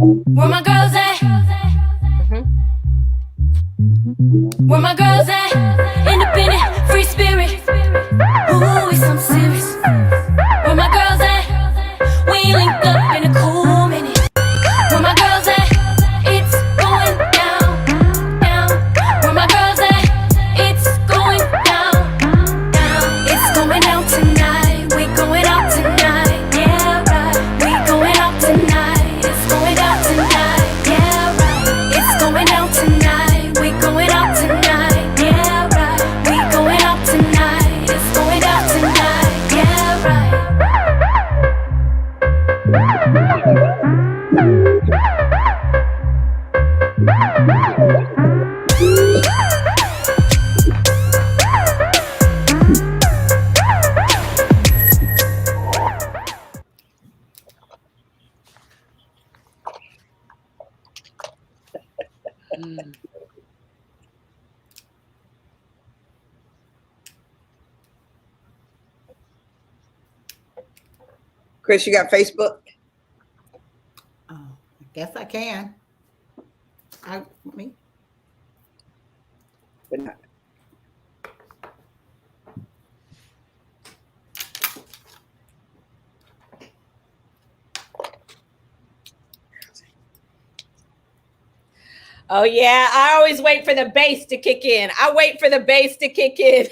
Where my girls at? Where my girls at? Independent, free spirit. Ooh, it's something serious. Where my girls at? We ain't linked up in a cool minute. Where my girls at? It's going down, down. Where my girls at? It's going down, down. It's going down tonight. We going out tonight. Yeah, right. We going out tonight. It's going down tonight. Yeah, right. It's going down tonight. We going out tonight. Yeah, right. We going out tonight. It's going down tonight. Yeah, right. Chris, you got Facebook? Oh, I guess I can. Me. But not. Oh, yeah. I always wait for the bass to kick in. I wait for the bass to kick in.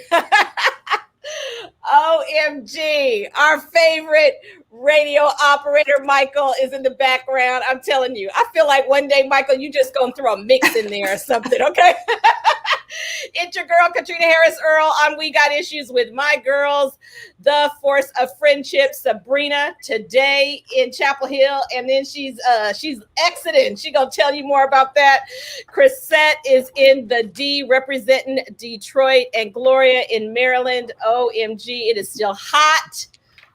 OMG. Our favorite radio operator, Michael, is in the background. I'm telling you. I feel like one day, Michael, you just going to throw a mix in there or something, okay? It's your girl, Caterina Harris Earl, on We Got Issues with my girls, the force of friendship, Sabrina, today in Chapel Hill, and then she's exiting. She gonna tell you more about that. Crisette is in the D, representing Detroit, and Gloria in Maryland. OMG, it is still hot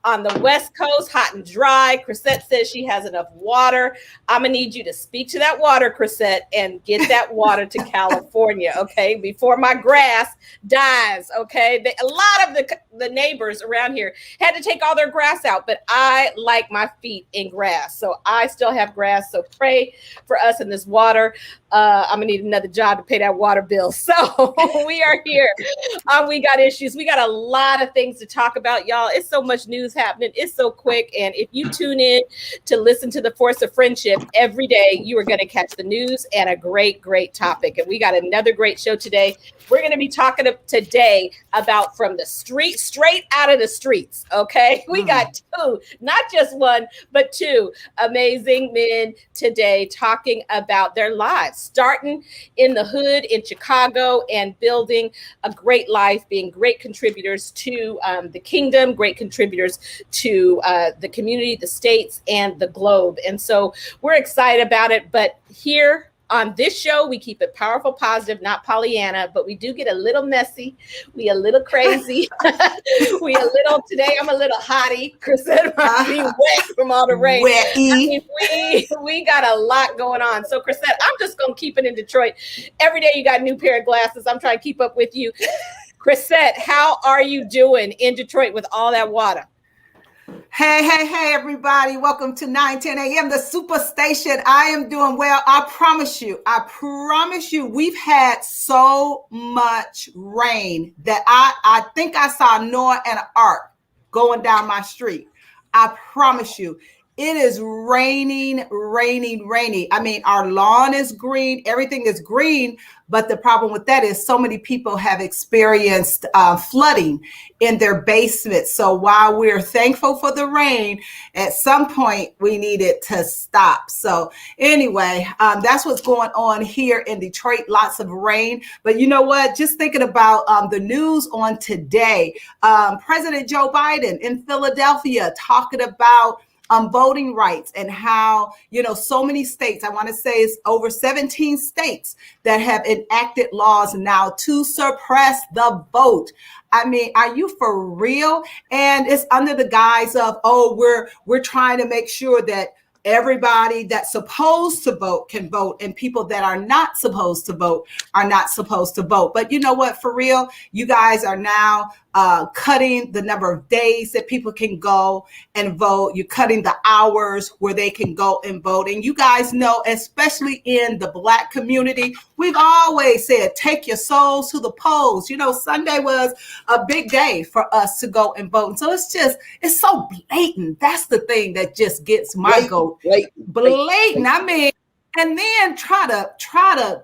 on the West Coast, hot and dry. Crisette says she has enough water. I'm going to need you to speak to that water, Crisette, and get that water to California, okay, before my grass dies, okay? A lot of the neighbors around here had to take all their grass out, but I like my feet in grass, so I still have grass, so pray for us in this water. I'm going to need another job to pay that water bill. So we are here. We got issues. We got a lot of things to talk about, y'all. It's so much news happening. It's so quick. And if you tune in to listen to the Force of Friendship every day, you are going to catch the news and a great, great topic. And we got another great show today. We're going to be talking today about from the street, straight out of the streets. Okay. We got two, not just one, but two amazing men today talking about their lives, starting in the hood in Chicago and building a great life, being great contributors to the kingdom, great contributors to the community, the states, and the globe. And so we're excited about it. But here on this show, we keep it powerful, positive, not Pollyanna, but we do get a little messy. We a little crazy. Today I'm a little hottie. Crisette might be wet from all the rain. I mean, we got a lot going on. So Crisette, I'm just going to keep it in Detroit. Every day you got a new pair of glasses. I'm trying to keep up with you. Crisette, how are you doing in Detroit with all that water? Hey, everybody. Welcome to 9:10 a.m., the Superstation. I am doing well. I promise you, we've had so much rain that I think I saw Noah and an ark going down my street. I promise you. It is raining. I mean, our lawn is green. Everything is green. But the problem with that is so many people have experienced flooding in their basements. So while we're thankful for the rain, at some point we need it to stop. So anyway, that's what's going on here in Detroit. Lots of rain. But you know what? Just thinking about the news on today, President Joe Biden in Philadelphia talking about voting rights and how, so many states, I want to say it's over 17 states that have enacted laws now to suppress the vote. I mean, are you for real? And it's under the guise of, we're trying to make sure that everybody that's supposed to vote can vote, and people that are not supposed to vote are not supposed to vote. But you know what? For real, you guys are now cutting the number of days that people can go and vote. You're cutting the hours where they can go and vote. And you guys know, especially in the Black community, we've always said, take your souls to the polls. You know, Sunday was a big day for us to go and vote. And so it's so blatant. That's the thing that just gets my goat. Blatant. I mean, and then try to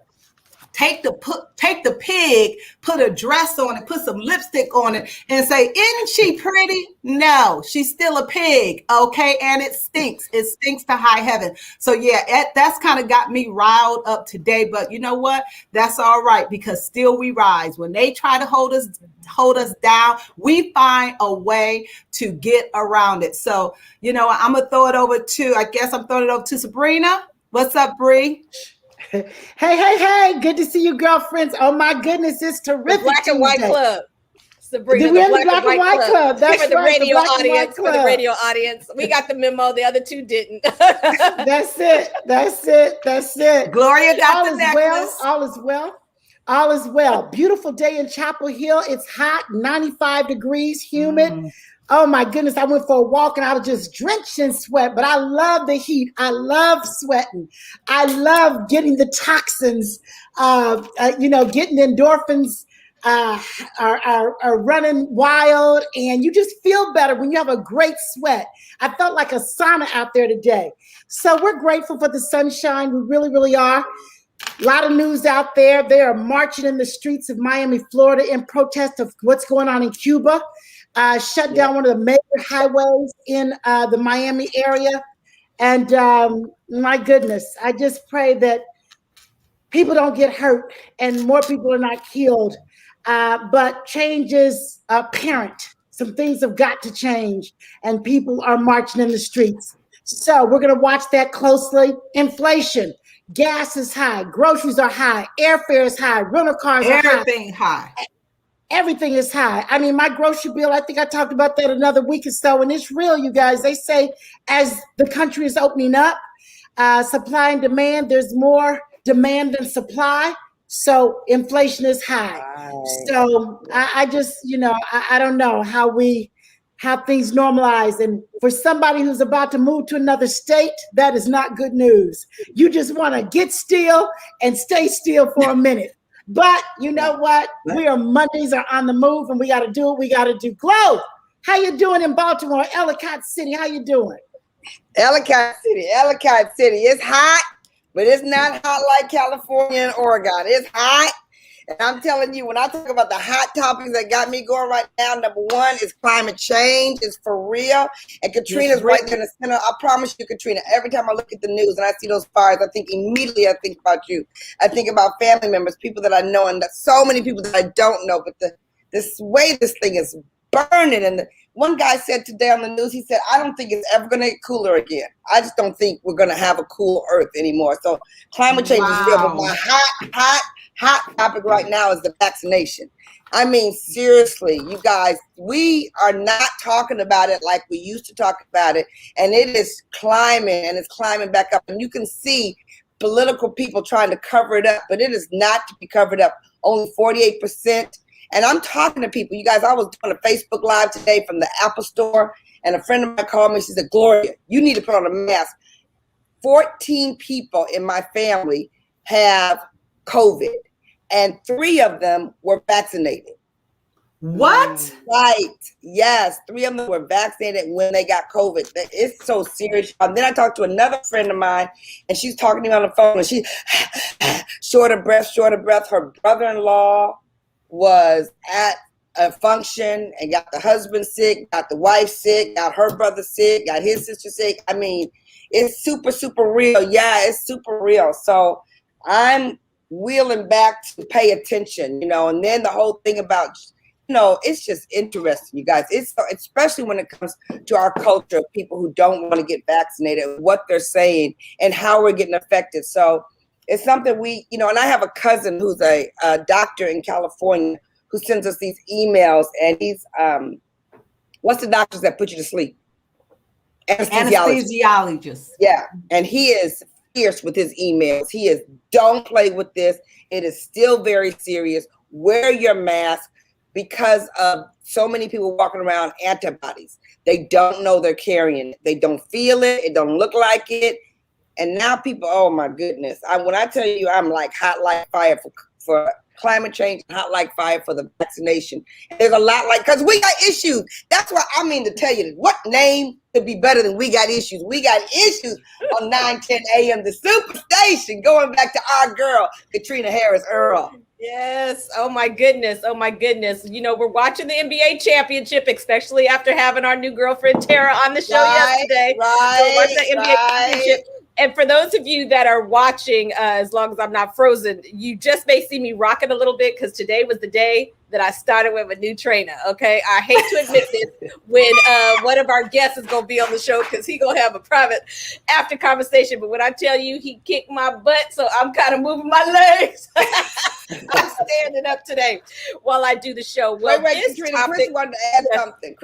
take the pig, put a dress on it, put some lipstick on it, and say, isn't she pretty? No, she's still a pig, okay? And it stinks. It stinks to high heaven. So yeah, that's kind of got me riled up today. But you know what? That's all right, because still we rise. When they try to hold us down, we find a way to get around it. So, you know, I'm gonna throw it over to Sabrina. What's up, Bree? Hey, good to see you, girlfriends. Oh my goodness, it's terrific. The Black and White Club. Sabrina, the Black and White Club. That's for the right, radio audience. For the radio audience. We got the memo, the other two didn't. That's it. Gloria got the necklace. All is well. Beautiful day in Chapel Hill. It's hot, 95 degrees, humid. Oh my goodness, I went for a walk and I was just drenched in sweat, but I love the heat. I love sweating. I love getting the toxins, getting endorphins are running wild, and you just feel better when you have a great sweat. I felt like a sauna out there today. So we're grateful for the sunshine. We really, really are. A lot of news out there. They are marching in the streets of Miami, Florida in protest of what's going on in Cuba. Shut down one of the major highways in the Miami area. And my goodness, I just pray that people don't get hurt and more people are not killed. But change is apparent. Some things have got to change, and people are marching in the streets. So we're going to watch that closely. Inflation. Gas is high. Groceries are high. Airfare is high. Rental cars are high. Everything high. Everything is high. I mean, my grocery bill, I think I talked about that another week or so, and it's real, you guys. They say as the country is opening up, supply and demand, there's more demand than supply. So inflation is high. Right. So I just, I don't know how things normalize. And for somebody who's about to move to another state, that is not good news. You just want to get still and stay still for a minute. But you know what? Mondays are on the move, and we got to do what we got to do. Glow, how you doing in Baltimore, Ellicott City? How you doing? Ellicott City. It's hot, but it's not hot like California and Oregon. It's hot. And I'm telling you, when I talk about the hot topics that got me going right now, number one is climate change. It's for real. And Katrina's right there in the center. I promise you, Katrina, every time I look at the news and I see those fires, I think about you. I think about family members, people that I know, and so many people that I don't know. But this way this thing is burning. And one guy said today on the news, he said, I don't think it's ever going to get cooler again. I just don't think we're going to have a cool earth anymore. So climate change is real. But my hot topic right now is the vaccination. I mean, seriously, you guys, we are not talking about it like we used to talk about it. And it is climbing, and it's climbing back up. And you can see political people trying to cover it up, but it is not to be covered up. Only 48%. And I'm talking to people. You guys, I was doing a Facebook Live today from the Apple Store, and a friend of mine called me. She said, Gloria, you need to put on a mask. 14 people in my family have COVID, and 3 of them were vaccinated. What? Right. Yes. 3 of them were vaccinated when they got COVID. It's so serious. And then I talked to another friend of mine, and she's talking to me on the phone, and she's short of breath. Her brother-in-law was at a function and got the husband sick, got the wife sick, got her brother sick, got his sister sick. I mean, it's super, super real. Yeah, it's super real. So I'm wheeling back to pay attention, and then the whole thing about, it's just interesting, you guys. It's especially when it comes to our culture of people who don't want to get vaccinated, what they're saying and how we're getting affected. So it's something we, and I have a cousin who's a doctor in California who sends us these emails, and he's, what's the doctors that put you to sleep? Anesthesiologist. Yeah. And he is fierce with his emails. He is, don't play with this. It is still very serious. Wear your mask. because of so many people walking around antibodies. They don't know they're carrying it. They don't feel it. It don't look like it. And now people, oh my goodness. When I tell you, I'm like hot like fire for climate change, hot like fire for the vaccination. And there's a lot because we got issues. That's what I mean to tell you. What name could be better than we got issues? We got issues on 9:10 a.m. The Superstation, going back to our girl, Caterina Harris Earl. Yes. Oh my goodness. Oh my goodness. You know, we're watching the NBA championship, especially after having our new girlfriend Tara on the show yesterday. Right. So watch the NBA championship. And for those of you that are watching, as long as I'm not frozen, you just may see me rocking a little bit because today was the day that I started with a new trainer. Okay. I hate to admit this when one of our guests is going to be on the show because he's going to have a private after conversation. But when I tell you he kicked my butt, so I'm kind of moving my legs. I'm standing up today while I do the show. Well, wait, Katrina, Chris wanted to add something.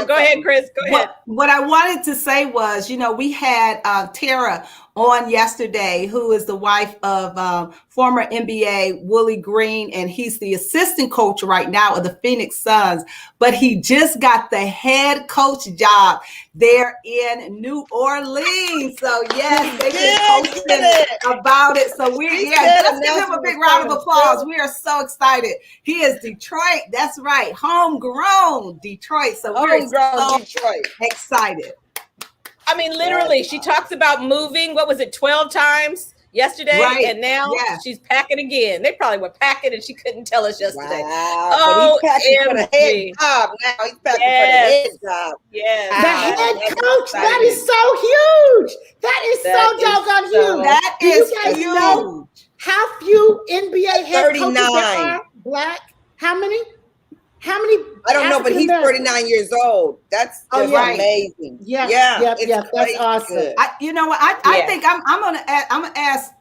Go ahead, Chris. Go ahead. What I wanted to say was, we had Tara on yesterday, who is the wife of former NBA Willie Green, and he's the assistant coach right now of the Phoenix Suns, but he just got the head coach job there in New Orleans. So yes, they've been posting about it. So let's give him a big round of applause. We are so excited. He is Detroit. That's right. Homegrown Detroit. So we're so excited. I mean, literally, she talks about moving, 12 times yesterday? Right. And now she's packing again. They probably were packing and she couldn't tell us yesterday. Wow. Oh, he's packing for the head job now. He's packing for the head job. Yes. The head coach, that is so huge. That is so doggone huge. That is huge. Know how few NBA head coaches there are black? How many? I don't know, but he's 39 years old. That's amazing. Yeah. That's awesome. You know what? I think I'm gonna ask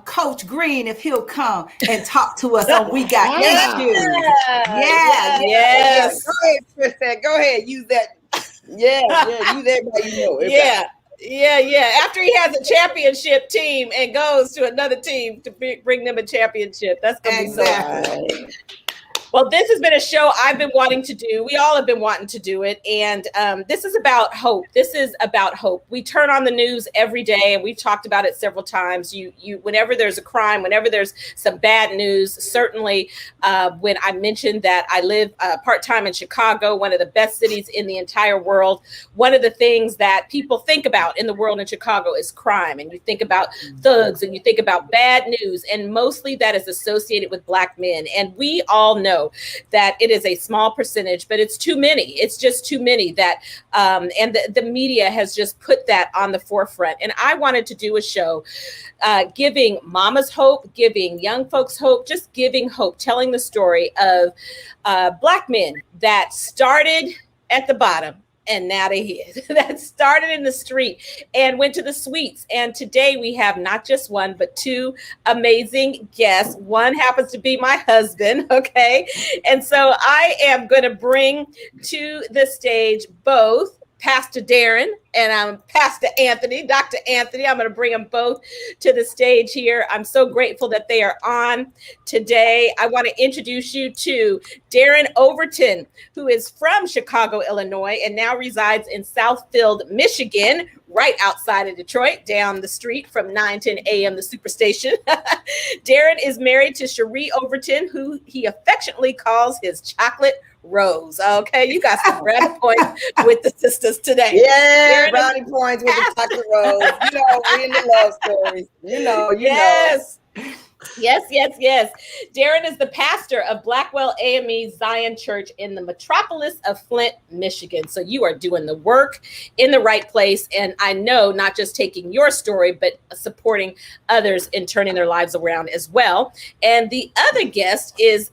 Coach Green if he'll come and talk to us on We Got Issues. Yes. Go ahead, Crisette. Go ahead. Use that. Yeah. Use that. Yeah. After he has a championship team and goes to another team to bring them a championship, that's gonna be so cool. Well, this has been a show I've been wanting to do. We all have been wanting to do it. And this is about hope. We turn on the news every day, and we've talked about it several times. Whenever there's a crime, whenever there's some bad news, certainly when I mentioned that I live part-time in Chicago, one of the best cities in the entire world, one of the things that people think about in the world in Chicago is crime. And you think about thugs and you think about bad news, and mostly that is associated with Black men. And we all know that it is a small percentage, but it's too many. It's just too many that, and the media has just put that on the forefront. And I wanted to do a show giving mamas hope, giving young folks hope, just giving hope, telling the story of Black men that started at the bottom. And now they hit. That started in the street and went to the suites. And today we have not just one, but two amazing guests. One happens to be my husband, okay? And so I am going to bring to the stage both Pastor Darran and Pastor Anthony, Dr. Anthony. I'm going to bring them both to the stage here. I'm so grateful that they are on today. I want to introduce you to Darran Overton, who is from Chicago, Illinois, and now resides in Southfield, Michigan, right outside of Detroit, down the street from 9:10 a.m. the Superstation. Darran is married to Cherie Overton, who he affectionately calls his chocolate Rose. Okay, you got some brownie points with the sisters today. Yeah, brownie points with the chocolate Rose. You know, we in the love stories. You know. Yes. Darran is the pastor of Blackwell AME Zion Church in the metropolis of Flint, Michigan. So you are doing the work in the right place. And I know not just taking your story, but supporting others in turning their lives around as well. And the other guest is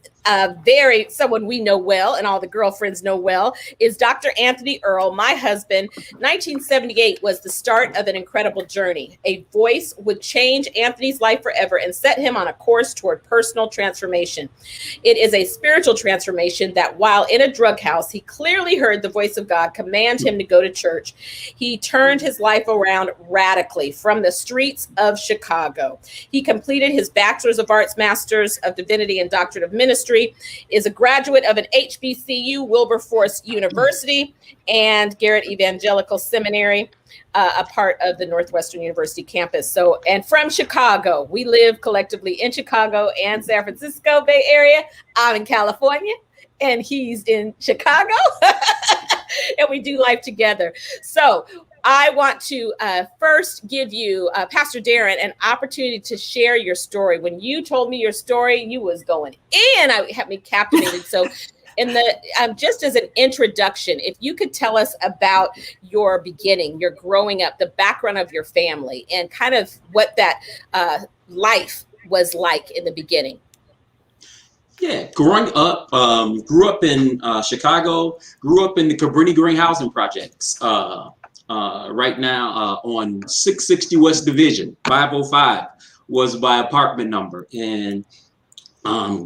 someone we know well and all the girlfriends know well is Dr. Anthony Earl, my husband. 1978 was the start of an incredible journey. A voice would change Anthony's life forever and set him on a course toward personal transformation. It is a spiritual transformation that while in a drug house, he clearly heard the voice of God command him to go to church. He turned his life around radically from the streets of Chicago. He completed his Bachelor's of Arts, Master's of Divinity, and Doctorate of Ministry ministry, is a graduate of an HBCU, Wilberforce University, and Garrett Evangelical Seminary, a part of the Northwestern University campus. So, and from Chicago, we live collectively in Chicago and San Francisco Bay Area. I'm in California and he's in Chicago and we do life together. So I want to first give you, Pastor Darran, an opportunity to share your story. When you told me your story, you was going in. I had me captivated. So just as an introduction, if you could tell us about your beginning, your growing up, the background of your family, and kind of what that life was like in the beginning. Yeah, growing up, grew up in Chicago, grew up in the Cabrini Green housing projects. Right now on 660 West Division, 505 was my apartment number. And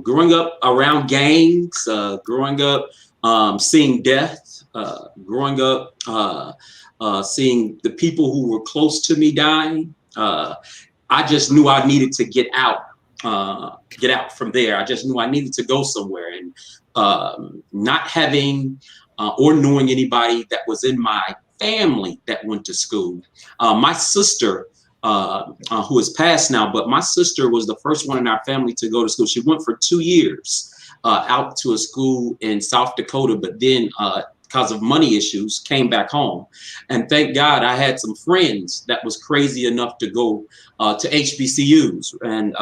growing up around gangs, growing up seeing death, growing up seeing the people who were close to me dying, I just knew I needed to get out from there. I just knew I needed to go somewhere. And not having or knowing anybody that was in my family that went to school. My sister, who is passed now, but my sister was the first one in our family to go to school. She went for 2 years out to a school in South Dakota, but then because of money issues, came back home. And thank God I had some friends that was crazy enough to go to HBCUs. And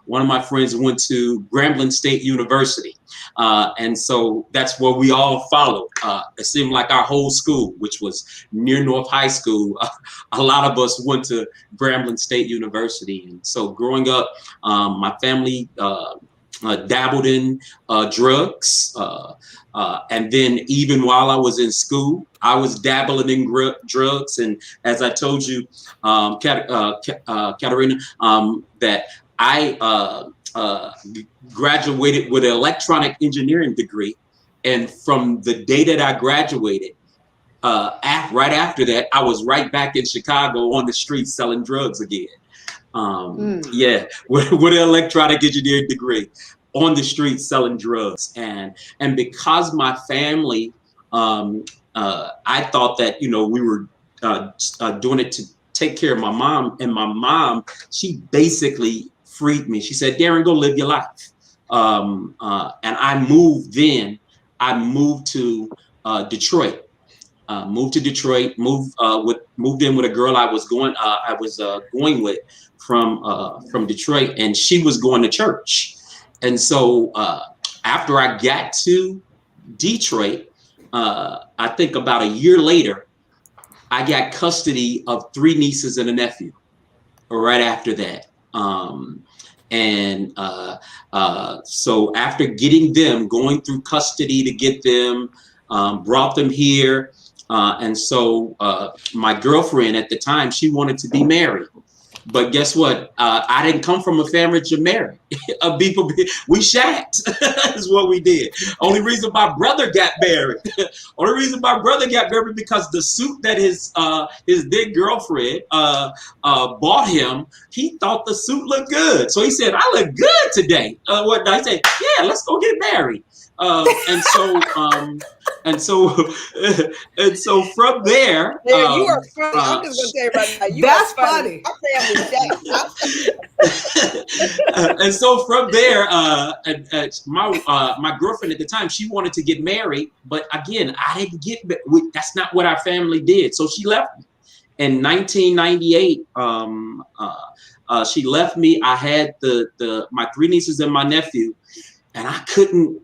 one of my friends went to Grambling State University. And so that's where we all followed. It seemed like our whole school, which was near North High School, a lot of us went to Grambling State University. And so growing up, my family dabbled in drugs. And then even while I was in school, I was dabbling in drugs. And as I told you, Caterina, that I graduated with an electronic engineering degree. And from the day that I graduated, right after that, I was right back in Chicago on the streets selling drugs again. Yeah, with an electronic engineering degree, on the street selling drugs. And because my family, I thought that, we were doing it to take care of my mom. And my mom, she basically freed me. She said, Darran, go live your life. And I moved then. I moved to Detroit. Moved in with a girl I was going with from Detroit, and she was going to church. And so after I got to Detroit, I think about a year later, I got custody of 3 nieces and a nephew right after that. So after getting them, going through custody to get them, brought them here. And so my girlfriend at the time, she wanted to be married. But guess what? I didn't come from a family to marry. We shacked is what we did. Only reason my brother got married. Because the suit that his then girlfriend bought him, he thought the suit looked good. So he said, I look good today. I said, yeah, let's go get married. And so from there, you are funny. I'm just gonna tell you right now. That's funny. And so from there, my girlfriend at the time, she wanted to get married, but again, I didn't get. That's not what our family did. So she left me in 1998. She left me. I had my 3 nieces and my nephew. And I couldn't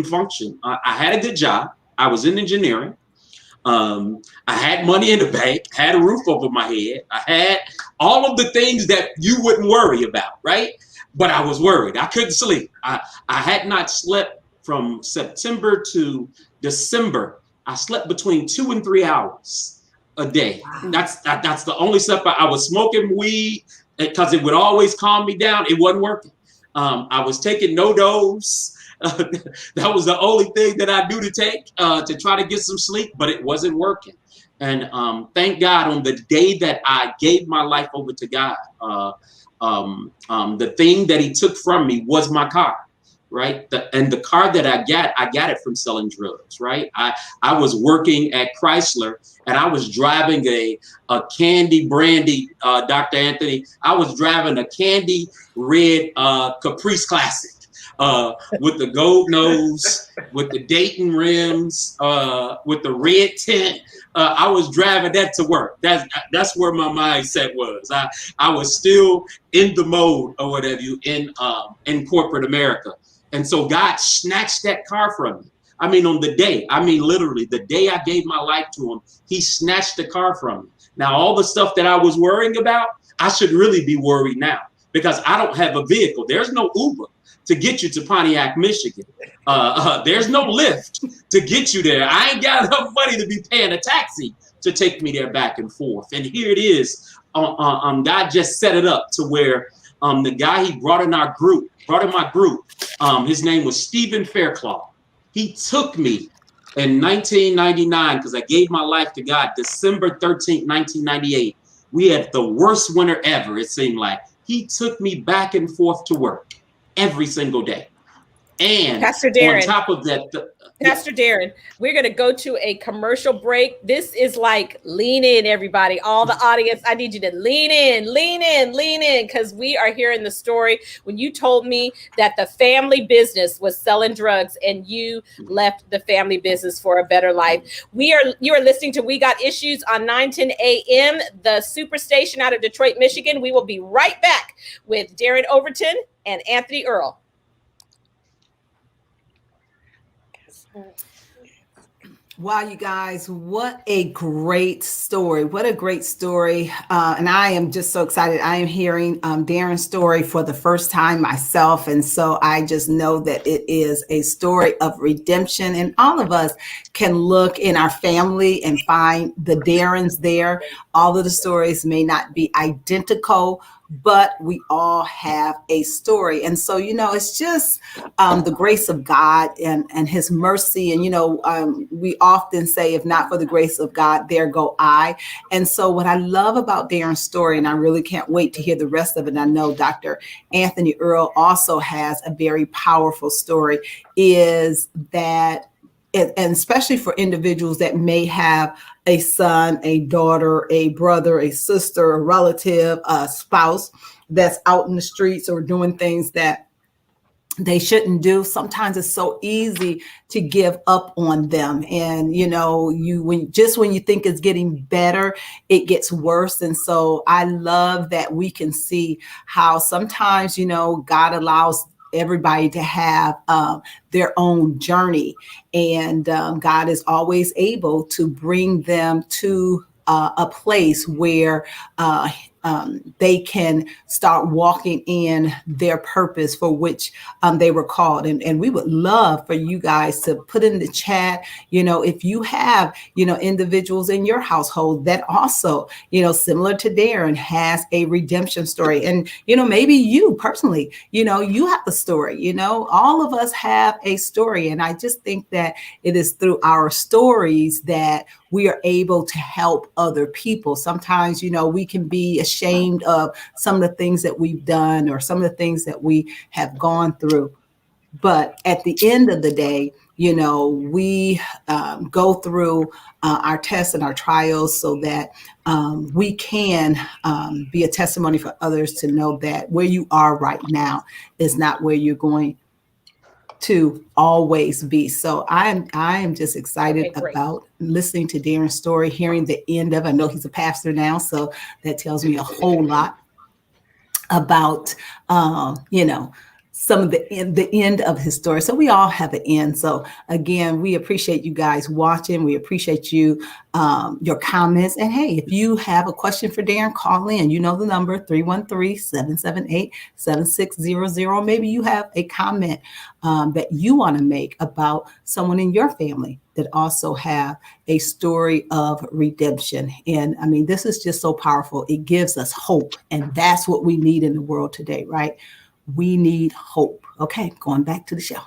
function. I had a good job. I was in engineering. I had money in the bank, had a roof over my head. I had all of the things that you wouldn't worry about, right? But I was worried. I couldn't sleep. I had not slept from September to December. I slept between 2 and 3 hours a day. That's the only stuff. I was smoking weed because it would always calm me down. It wasn't working. I was taking no-dose. That was the only thing that I knew to take to try to get some sleep, but it wasn't working. And thank God on the day that I gave my life over to God, the thing that he took from me was my car. right? And the car that I got it from selling drugs, right? I was working at Chrysler and I was driving a candy brandy, Dr. Anthony, I was driving a candy red Caprice Classic with the gold nose, with the Dayton rims, with the red tint. I was driving that to work. That's where my mindset was. I was still in the mode or whatever you in corporate America. And so God snatched that car from me. I mean, on the day, literally the day I gave my life to him, he snatched the car from me. Now, all the stuff that I was worrying about, I should really be worried now because I don't have a vehicle. There's no Uber to get you to Pontiac, Michigan. There's no Lyft to get you there. I ain't got enough money to be paying a taxi to take me there back and forth. And here it is. God just set it up to where the guy he brought in my group, his name was Stephen Fairclough. He took me in 1999 because I gave my life to God, December 13th, 1998. We had the worst winter ever, it seemed like. He took me back and forth to work every single day. And Pastor Darran, on top of that, Pastor Darran, we're going to go to a commercial break. This is like lean in, everybody. All the audience, I need you to lean in, because we are hearing the story when you told me that the family business was selling drugs and you left the family business for a better life. You are listening to We Got Issues on 910 AM, the Superstation out of Detroit, Michigan. We will be right back with Darran Overton and Anthony Earl. Wow, you guys, what a great story. What a great story. And I am just so excited. I am hearing Darran's story for the first time myself. And so I just know that it is a story of redemption. And all of us can look in our family and find the Darrans there. All of the stories may not be identical, but we all have a story. And so, it's just the grace of God and his mercy. And, we often say, if not for the grace of God, there go I. And so what I love about Darran's story, and I really can't wait to hear the rest of it, I know Dr. Anthony Earl also has a very powerful story, is that, and especially for individuals that may have a son, a daughter, a brother, a sister, a relative, a spouse that's out in the streets or doing things that they shouldn't do. Sometimes it's so easy to give up on them. And, when you think it's getting better, it gets worse. And so I love that we can see how sometimes, God allows everybody to have their own journey, and God is always able to bring them to a place where they can start walking in their purpose for which they were called. And we would love for you guys to put in the chat, if you have, individuals in your household that also, similar to Darran, has a redemption story. And, maybe you personally, you have a story, all of us have a story. And I just think that it is through our stories that we are able to help other people. Sometimes, we can be ashamed of some of the things that we've done or some of the things that we have gone through. But at the end of the day, we go through our tests and our trials so that we can be a testimony for others to know that where you are right now is not where you're going to always be. So I am just excited about listening to Darran's story, hearing the end of it. I know he's a pastor now, so that tells me a whole lot about some of the end of his story. So we all have an end. So again, we appreciate you guys watching. We appreciate you, your comments. And hey, if you have a question for Darran, call in. You know the number, 313-778-7600. Maybe you have a comment that you want to make about someone in your family that also have a story of redemption. And I mean, this is just so powerful. It gives us hope. And that's what we need in the world today, right? We need hope. Okay, going back to the show.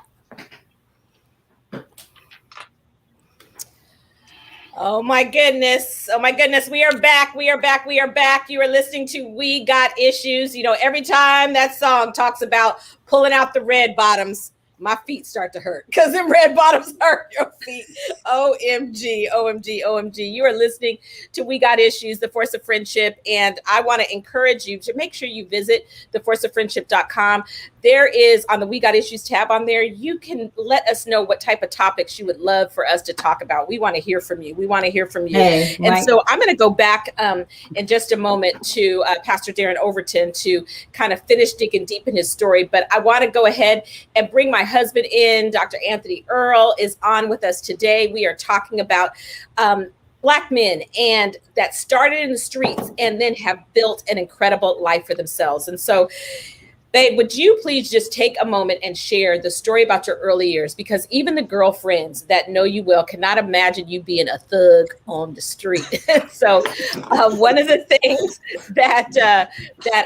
Oh my goodness. We are back. You are listening to We Got Issues. Every time that song talks about pulling out the red bottoms, my feet start to hurt because them red bottoms hurt your feet. OMG, OMG, OMG. You are listening to We Got Issues, The Force of Friendship. And I want to encourage you to make sure you visit theforceoffriendship.com. There is on the We Got Issues tab on there. You can let us know what type of topics you would love for us to talk about. We want to hear from you. We want to hear from you. Hey, and right. so I'm going to go back in just a moment to Pastor Darran Overton to kind of finish digging deep in his story. But I want to go ahead and bring my husband in. Dr. Anthony Earl is on with us today. We are talking about Black men and that started in the streets and then have built an incredible life for themselves. And so, babe, would you please just take a moment and share the story about your early years? Because even the girlfriends that know you well cannot imagine you being a thug on the street. So one of the things that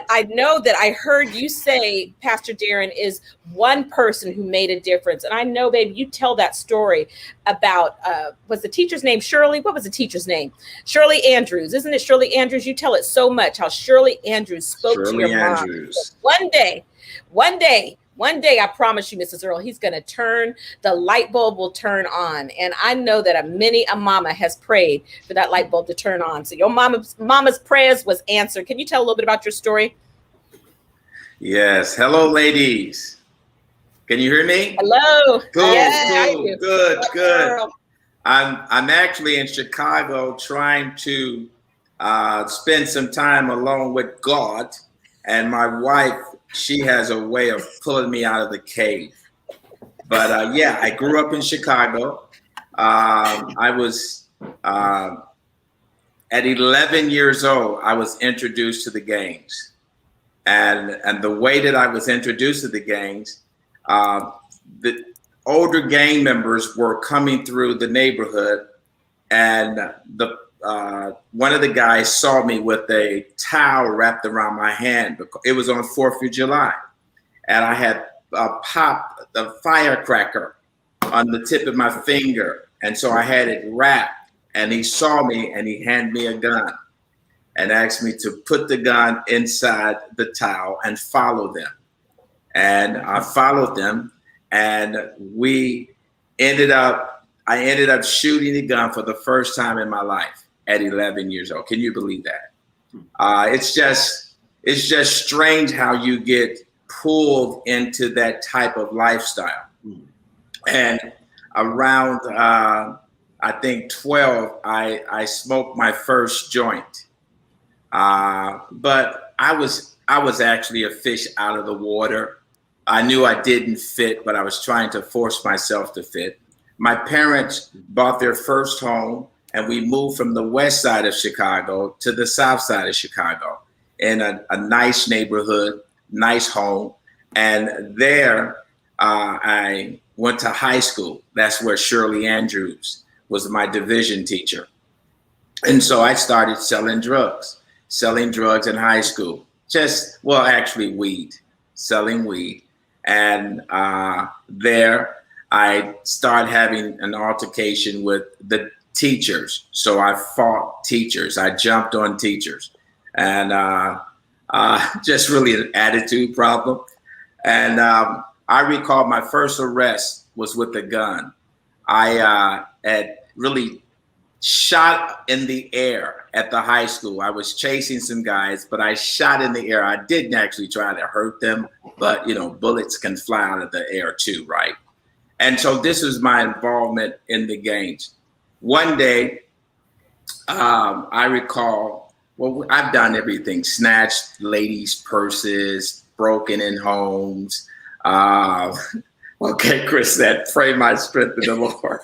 I know that I heard you say, Pastor Darran, is one person who made a difference. And I know, babe, you tell that story about, was the teacher's name Shirley? What was the teacher's name? Shirley Andrews. Isn't it Shirley Andrews? You tell it so much, how Shirley Andrews spoke to your mom. One day, I promise you, Mrs. Earl, he's going to turn, the light bulb will turn on. And I know that many a mama has prayed for that light bulb to turn on. So your mama's prayers was answered. Can you tell a little bit about your story? Yes. Hello, ladies. Can you hear me? Hello. Good, Yes, good. I'm actually in Chicago trying to spend some time alone with God, and my wife, she has a way of pulling me out of the cave. But yeah, I grew up in Chicago. I was at 11 years old, I was introduced to the gangs. And the way that I was introduced to the gangs, the older gang members were coming through the neighborhood, and one of the guys saw me with a towel wrapped around my hand. It was on 4th of July, and I had popped the firecracker on the tip of my finger, and so I had it wrapped. And he saw me, and he handed me a gun, and asked me to put the gun inside the towel and follow them. And I followed them, and I ended up shooting the gun for the first time in my life at 11 years old. Can you believe that? It's just strange how you get pulled into that type of lifestyle. And around, I think 12, I smoked my first joint. But I was actually a fish out of the water. I knew I didn't fit, but I was trying to force myself to fit. My parents bought their first home, and we moved from the west side of Chicago to the south side of Chicago in a nice neighborhood, nice home. And there I went to high school. That's where Shirley Andrews was my division teacher. And so I started selling drugs in high school. Actually weed, selling weed. And there I started having an altercation with the teachers. So I fought teachers. I jumped on teachers, and just really an attitude problem. And I recall my first arrest was with a gun. I had really shot in the air at the high school. I was chasing some guys, but I shot in the air. I didn't actually try to hurt them, but bullets can fly out of the air too, right? And so this was my involvement in the gangs. One day, I recall, I've done everything: snatched ladies' purses, broken in homes. Okay, Crisette, pray my strength in the Lord.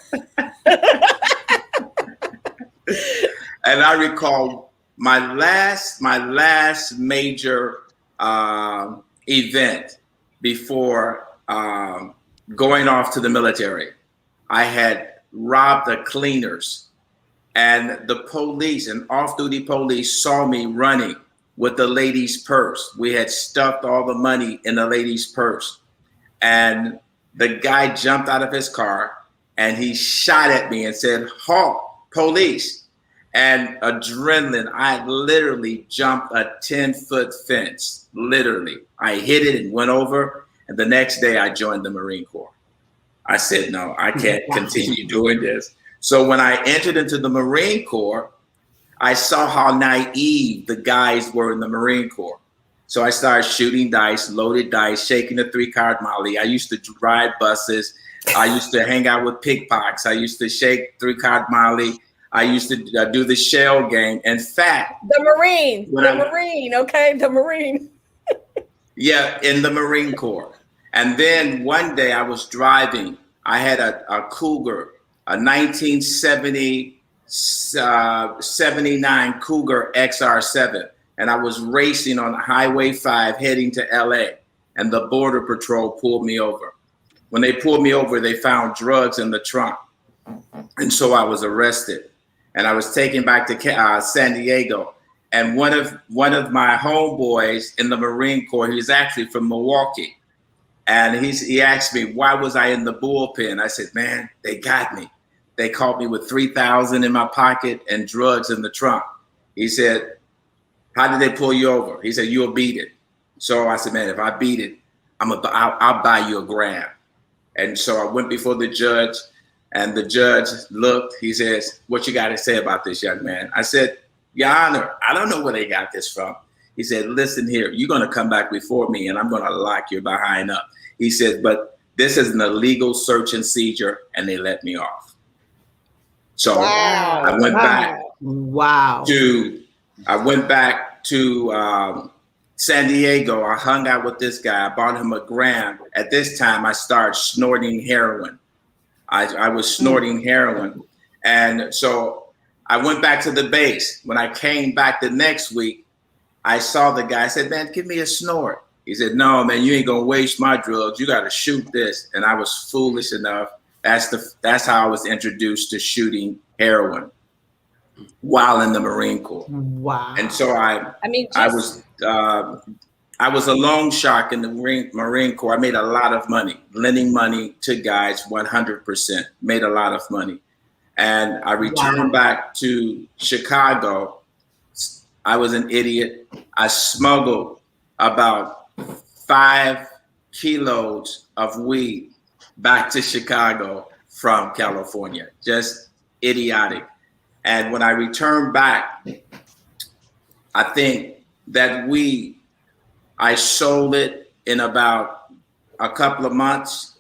And I recall my last major event before going off to the military. I had robbed the cleaners, and the police and off-duty police saw me running with the lady's purse. We had stuffed all the money in the lady's purse, and the guy jumped out of his car and he shot at me and said, "Halt, police." And adrenaline, I literally jumped a 10-foot fence. Literally, I hit it and went over. And the next day I joined the Marine Corps. I said, no, I can't continue doing this. So when I entered into the Marine Corps, I saw how naive the guys were in the Marine Corps. So I started shooting dice, loaded dice, shaking the 3-card Molly. I used to ride buses. I used to hang out with pickpockets. I used to shake 3-card Molly. I used to do the shell game. In fact, the Marine. Yeah, in the Marine Corps. And then one day I was driving. I had a Cougar, a 1979 Cougar XR7. And I was racing on Highway 5 heading to LA. And the Border Patrol pulled me over. When they pulled me over, they found drugs in the trunk. And so I was arrested. And I was taken back to San Diego. And one of my homeboys in the Marine Corps, he was actually from Milwaukee. And he asked me, why was I in the bullpen? I said, man, they got me. They caught me with $3,000 in my pocket and drugs in the trunk. He said, how did they pull you over? He said, you'll beat it. So I said, man, if I beat it, I'll buy you a gram. And so I went before the judge, and the judge looked. He says, what you got to say about this, young man? I said, Your Honor, I don't know where they got this from. He said, listen here, you're going to come back before me, and I'm going to lock your behind up. He said, but this is an illegal search and seizure, and they let me off. So I went back to San Diego. I hung out with this guy. I bought him a gram. At this time, I started snorting heroin. I was snorting heroin. And so I went back to the base. When I came back the next week, I saw the guy. I said, man, give me a snort. He said, no, man, you ain't going to waste my drugs. You got to shoot this. And I was foolish enough. That's how I was introduced to shooting heroin while in the Marine Corps. Wow. And so I was a loan shark in the Marine Corps. I made a lot of money, lending money to guys 100%, made a lot of money. And I returned back to Chicago. I was an idiot. I smuggled about 5 kilos of weed back to Chicago from California. Just idiotic. And when I returned back, I think that weed, I sold it in about a couple of months,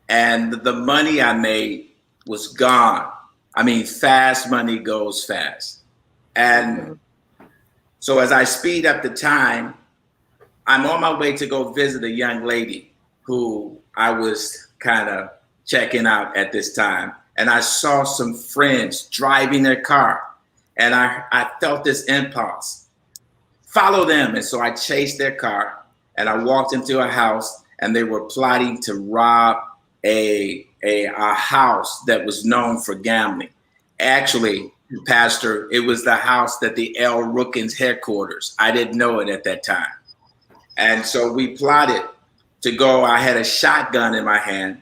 and the money I made was gone. I mean, fast money goes fast. And so as I speed up the time, I'm on my way to go visit a young lady who I was kind of checking out at this time. And I saw some friends driving their car, and I felt this impulse, follow them. And so I chased their car, and I walked into a house, and they were plotting to rob a house that was known for gambling. Actually, Pastor, it was the house that the L. Rookins headquarters. I didn't know it at that time. And so we plotted to go. I had a shotgun in my hand,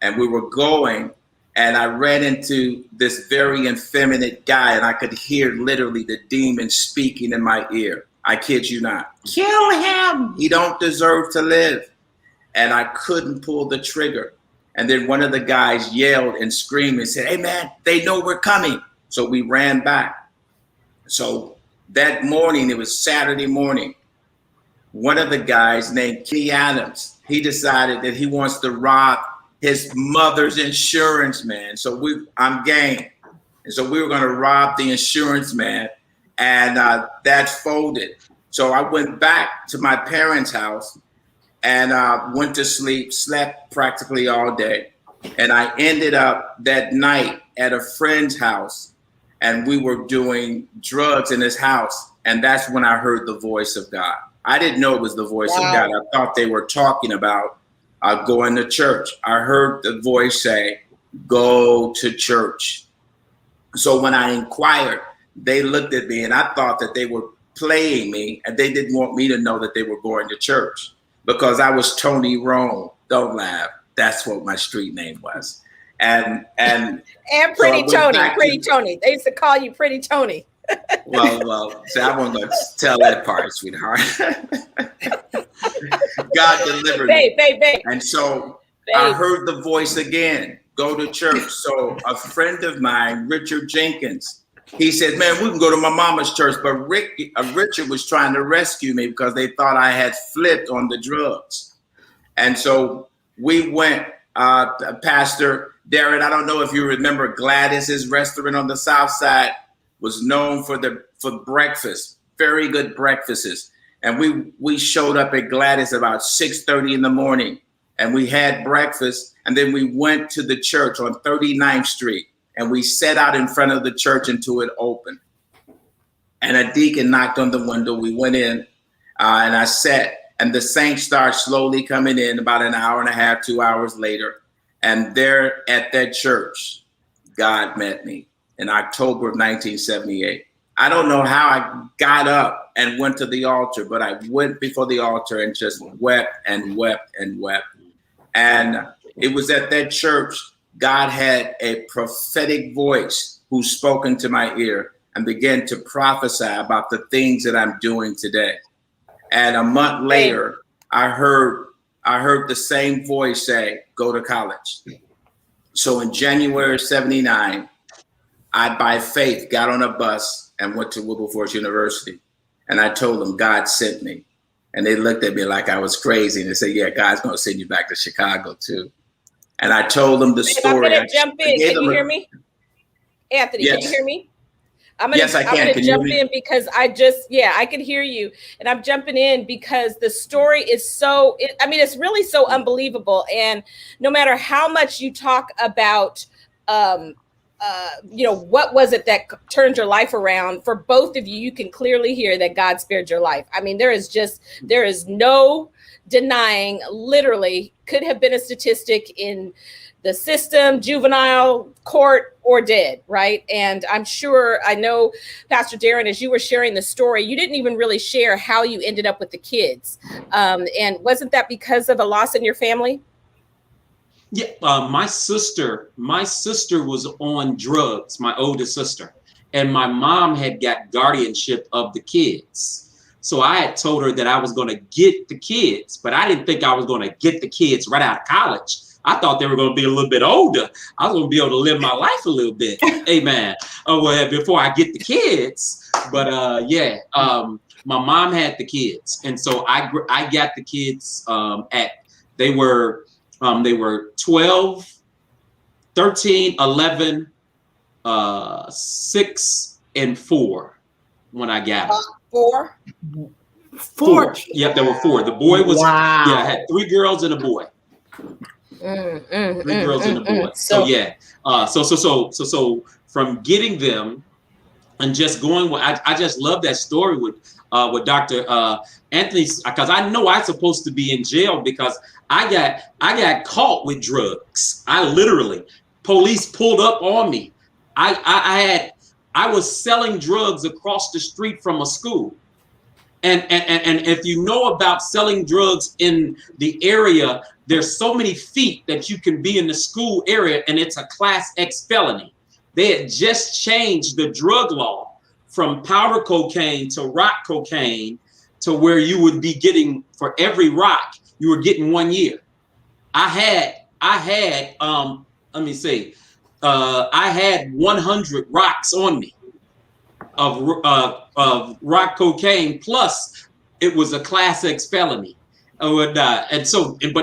and we were going, and I ran into this very effeminate guy, and I could hear literally the demon speaking in my ear. I kid you not. Kill him. He don't deserve to live. And I couldn't pull the trigger. And then one of the guys yelled and screamed and said, hey, man, they know we're coming. So we ran back. So that morning, it was Saturday morning, one of the guys named Kenny Adams, he decided that he wants to rob his mother's insurance man. So I'm game. And so we were going to rob the insurance man, and that folded. So I went back to my parents' house and went to sleep, slept practically all day. And I ended up that night at a friend's house, and we were doing drugs in his house. And that's when I heard the voice of God. I didn't know it was the voice of God. I thought they were talking about going to church. I heard the voice say, go to church. So when I inquired, they looked at me, and I thought that they were playing me, and they didn't want me to know that they were going to church because I was Tony Rome. Don't laugh. That's what my street name was. And Pretty Tony, Pretty Tony. They used to call you Pretty Tony. Well, so I won't tell that part, sweetheart. God delivered me. Babe. And so I heard the voice again, go to church. So a friend of mine, Richard Jenkins, he said, man, we can go to my mama's church. But Richard was trying to rescue me because they thought I had flipped on the drugs. And so we went, Pastor Darran, I don't know if you remember Gladys's restaurant on the South Side was known for breakfast, very good breakfasts. And we showed up at Gladys about 6:30 in the morning, and we had breakfast. And then we went to the church on 39th Street, and we sat out in front of the church until it opened. And a deacon knocked on the window. We went in, and I sat, and the saints started slowly coming in about an hour and a half, 2 hours later. And there at that church, God met me in October of 1978. I don't know how I got up and went to the altar, but I went before the altar and just wept and wept and wept. And it was at that church, God had a prophetic voice who spoke into my ear and began to prophesy about the things that I'm doing today. And a month later, I heard the same voice say, go to college. So in January of 79, I, by faith, got on a bus and went to Wilberforce University. And I told them God sent me. And they looked at me like I was crazy. And they said, yeah, God's going to send you back to Chicago too. And I told them the story. I'm going to jump in. Can you hear me? Anthony, yes. Can you hear me? Yes, I can. I'm going to jump in because I can hear you. And I'm jumping in because the story is it's really so unbelievable. And no matter how much you talk about, what was it that turned your life around? For both of you, you can clearly hear that God spared your life. I mean, there is no denying, literally could have been a statistic in the system, juvenile court, or dead, right? And I know, Pastor Darran, as you were sharing the story, you didn't even really share how you ended up with the kids. And wasn't that because of a loss in your family? Yeah, my sister was on drugs, my oldest sister, and my mom had got guardianship of the kids. So I had told her that I was going to get the kids, but I didn't think I was going to get the kids right out of college. I thought they were going to be a little bit older. I was going to be able to live my life a little bit. Amen. Before I get the kids. But my mom had the kids. And so I got the kids they were 12, 13, 11, 6, and 4 when I got them. 4? 4. Yep, there were 4. The boy was, I had 3 girls and a boy. 3 girls and a boy. So from getting them and just going, I just love that story with Dr. Anthony, because I know I'm supposed to be in jail because I got caught with drugs. Police pulled up on me. I was selling drugs across the street from a school. And if you know about selling drugs in the area, there's so many feet that you can be in the school area, and it's a Class X felony. They had just changed the drug law from powder cocaine to rock cocaine to where you would be getting, for every rock, you were getting 1 year. I had 100 rocks on me of rock cocaine, plus it was a Class X felony. But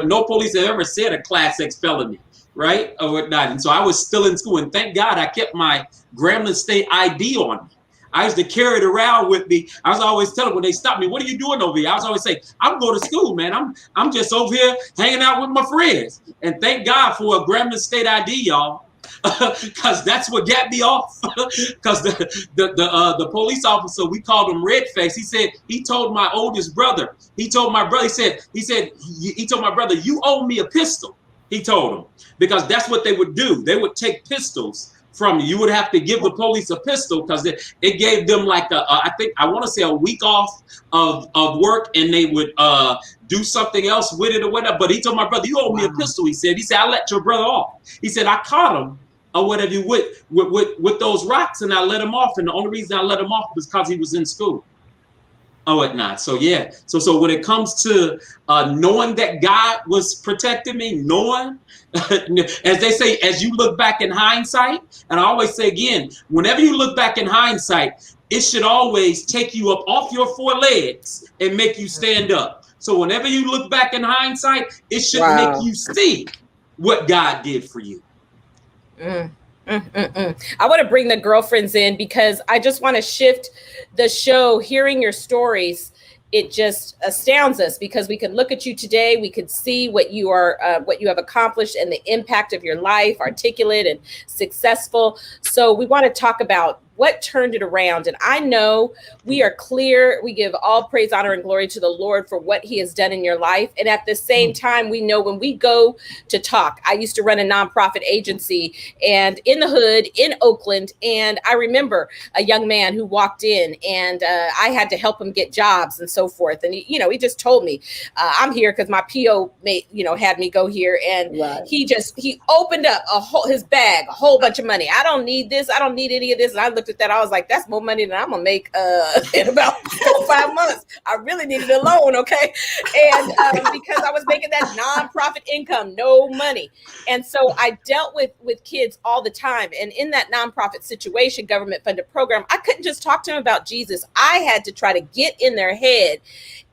no police have ever said a Class X felony, right? Or whatnot. And so I was still in school, and thank God I kept my Grambling State ID on me. I used to carry it around with me. I was always telling when they stopped me, "What are you doing over here?" I was always saying, "I'm going to school, man. I'm just over here hanging out with my friends." And thank God for a Grambling State ID, y'all, because that's what got me off. Because the police officer, we called him Redface. He told my oldest brother. He told my brother, he told my brother, "You owe me a pistol." He told him, because that's what they would do. They would take pistols from you. You would have to give the police a pistol because it gave them like a week off of work, and they would do something else with it or whatever. But he told my brother, "You owe me a pistol." He said, "I let your brother off." He said, "I caught him or whatever with those rocks, and I let him off. And the only reason I let him off was because he was in school." Oh, it not. So yeah. So when it comes to knowing that God was protecting me, knowing, as they say, as you look back in hindsight, and I always say again, whenever you look back in hindsight, it should always take you up off your four legs and make you stand up. So whenever you look back in hindsight, it should make you see what God did for you. I want to bring the girlfriends in because I just want to shift the show. Hearing your stories, it just astounds us because we could look at you today. We could see what you are, what you have accomplished and the impact of your life, articulate and successful. So we want to talk about what turned it around. And I know we are clear. We give all praise, honor, and glory to the Lord for what he has done in your life. And at the same time, we know when we go to talk, I used to run a nonprofit agency and in the hood in Oakland. And I remember a young man who walked in and I had to help him get jobs and so forth. And he just told me, I'm here because my PO had me go here. And he opened up his bag, a whole bunch of money. I don't need this. I don't need any of this. And I looked at that. I was like, that's more money than I'm gonna make in about 4 or 5 months. I really needed a loan, okay? And because I was making that nonprofit income, no money. And so I dealt with kids all the time. And in that nonprofit situation, government funded program, I couldn't just talk to them about Jesus. I had to try to get in their head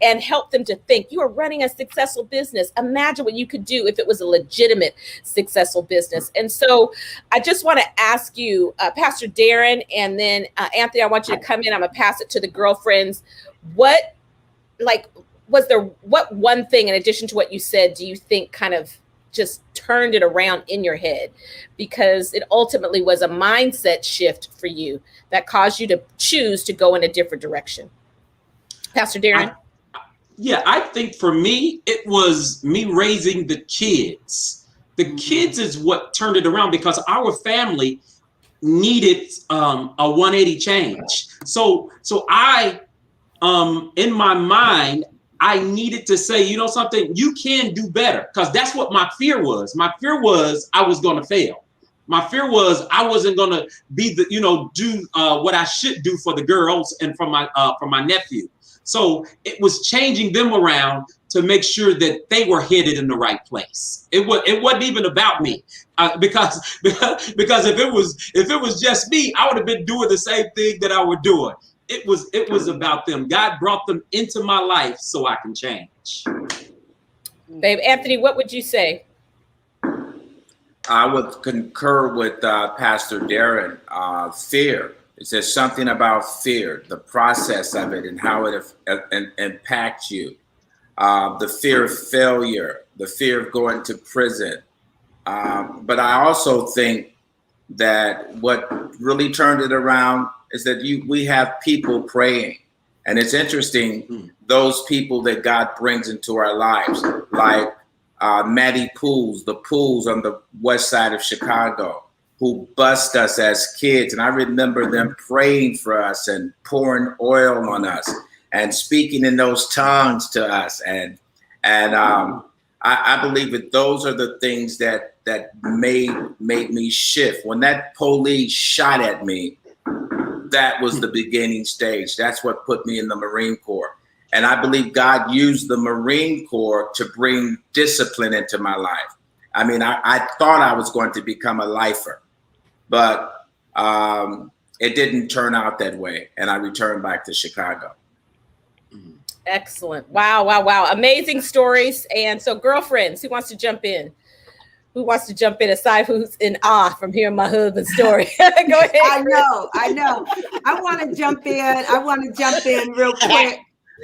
and help them to think, you are running a successful business. Imagine what you could do if it was a legitimate, successful business. And so I just want to ask you, Pastor Darran, and then Anthony, I want you to come in. I'm going to pass it to the girlfriends. What one thing, in addition to what you said, do you think kind of just turned it around in your head? Because it ultimately was a mindset shift for you that caused you to choose to go in a different direction. Pastor Darran? I think for me, it was me raising the kids. The kids is what turned it around because our family needed a 180 change. So I, in my mind, I needed to say, you know something, you can do better, because that's what my fear was. My fear was I was going to fail. My fear was I wasn't going to be do what I should do for the girls and for my nephew. So it was changing them around to make sure that they were headed in the right place. It wasn't even about me, because if it was just me, I would have been doing the same thing that I was doing. It was about them. God brought them into my life so I can change. Babe, Anthony, what would you say? I would concur with Pastor Darran. Fear. It says something about fear, the process of it and how it impacts you. The fear of failure, the fear of going to prison. But I also think that what really turned it around is that we have people praying. And it's interesting, those people that God brings into our lives, like Maddie Pools, the Pools on the west side of Chicago, who bust us as kids. And I remember them praying for us and pouring oil on us and speaking in those tongues to us. And I believe that those are the things that made me shift. When that police shot at me, that was the beginning stage. That's what put me in the Marine Corps. And I believe God used the Marine Corps to bring discipline into my life. I mean, I thought I was going to become a lifer, but it didn't turn out that way. And I returned back to Chicago. Excellent. Wow. Amazing stories. And so girlfriends, who wants to jump in? Who wants to jump in aside who's in awe from hearing my husband's story? Go ahead. I know. I want to jump in real quick.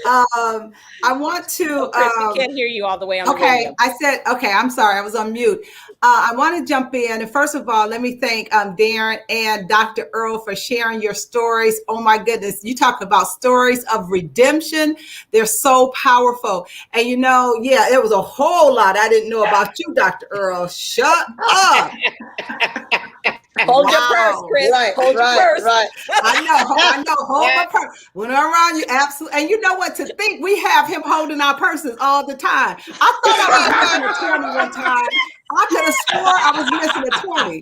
I want to. Chris, we can't hear you all the way on the radio. I said, okay, I'm sorry. I was on mute. I want to jump in. And first of all, let me thank Darran and Dr. Earl for sharing your stories. Oh, my goodness. You talk about stories of redemption. They're so powerful. And, there was a whole lot I didn't know about you, Dr. Earl. Shut up. Hold your purse, Chris. Hold your purse. Right. I know. Hold my purse. When I'm around you, absolutely. And you know what? To think we have him holding our purses all the time. I thought I was missing a 20 one time. I could have swore I was missing a 20.